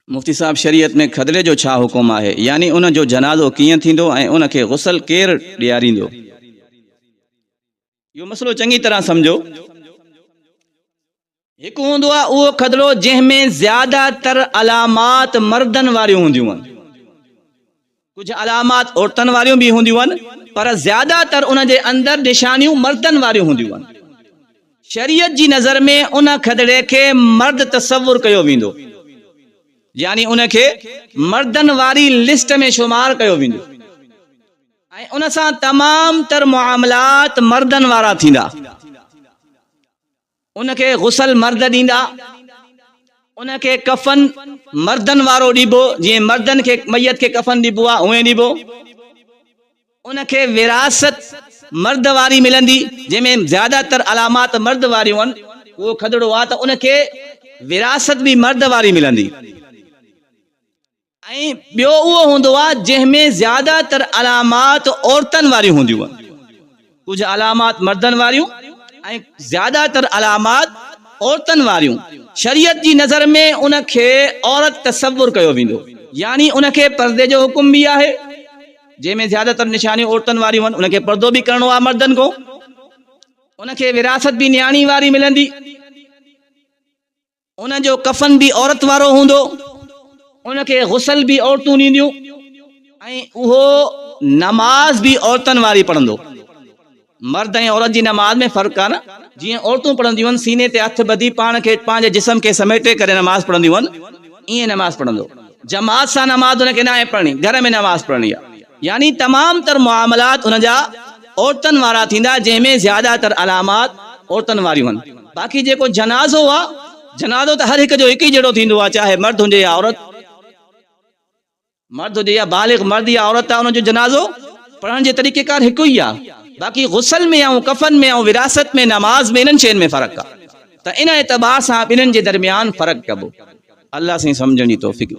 मुफ्ती साहब शरीयत में खदरे जो छा हुकुम है, यानी उन जो जनाज़ो कीअं थींदो ऐं उन खे गुसल केरु ॾियारींदो? इहो मसलो चङी तरह सम्झो। हिकु हूंदो आहे उहो खदरो जंहिंमें ज़्यादातर अलामात मर्दनि वारियूं हूंदियूं आहिनि, कुझु अलामात औरतनि वारियूं बि हूंदियूं आहिनि, पर ज़्यादातर उन जे अंदरि निशानियूं मर्दनि वारियूं हूंदियूं आहिनि। शरीयत जी नज़र में उन खदड़े खे मर्द तसवुर कयो वेंदो, यानी उन खे मर्दनि वारी लिस्ट में शुमार कयो वेंदो ऐं उन सां तमाम तर मुआमलात मर्दनि वारा थींदा। उन खे गुसल मर्द ॾींदा, उन खे कफन मर्दनि वारो ॾिबो, जीअं मर्दनि खे मैयत खे कफन ॾिबो आहे उएं ॾिबो। उन खे विरासत मर्द वारी मिलंदी, जंहिंमें ज़्यादातर अलामात मर्द वारियूं आहिनि। उहो खदड़ो आहे त उन खे विरासत बि मर्द वारी मिलंदी। ऐं ॿियो उहो हूंदो आहे जंहिंमें ज़्यादातर अलामात औरतनि वारियूं हूंदियूं आहिनि, कुझु अलामात मर्दनि वारियूं ऐं ज़्यादातर अलामात औरतनि वारियूं। शरीयत जी नज़र में उन खे औरत तसवुर कयो वेंदो, यानी उन खे पर्दे जो हुकुम बि आहे, जंहिंमें ज़्यादातर निशानियूं औरतनि वारियूं आहिनि। उन खे पर्दो बि करिणो आहे मर्दनि को। उन खे विरासत बि न्याणी वारी मिलंदी। उन जो कफन बि औरत वारो हूंदो। उन खे गुसल बि औरतूं ॾींदियूं ऐं उहो नमाज़ बि औरतनि वारी पढ़ंदो। मर्द ऐं औरत जी नमाज़ में फ़र्क़ु आहे न। जीअं औरतूं पढ़ंदियूं आहिनि सीने ते हथ ॿधी पाण खे पंहिंजे जिस्म खे समेटे करे नमाज़ पढ़ंदियूं आहिनि, ईअं नमाज़ पढ़ंदो। जमात सां नमाज़ उन खे न आहे पढ़णी, घर में नमाज़ पढ़णी आहे। यानी तमाम तर मुआमलात उन जा औरतनि वारा थींदा, जंहिंमें ज़्यादातर अलामात औरतनि वारियूं आहिनि। बाक़ी जेको जनाज़ो आहे, जनाज़ो त हर हिकु जो हिकु ई जहिड़ो थींदो आहे, चाहे मर्द हुजे या औरत, मर्द हुजे या बालिग मर्द या औरत आहे, उनजो जनाज़ो पढ़ण जे तरीक़ेकार हिकु ई आहे। बाक़ी गुसल में ऐं कफन में ऐं विरासत में नमाज में इन्हनि शयुनि में फ़र्क़ु आहे। त इन एतबार सां ॿिन्हिनि जे दरमियान फ़र्क़ु कबो। अल्लाह सां सम्झण जी तौफ़ीक़।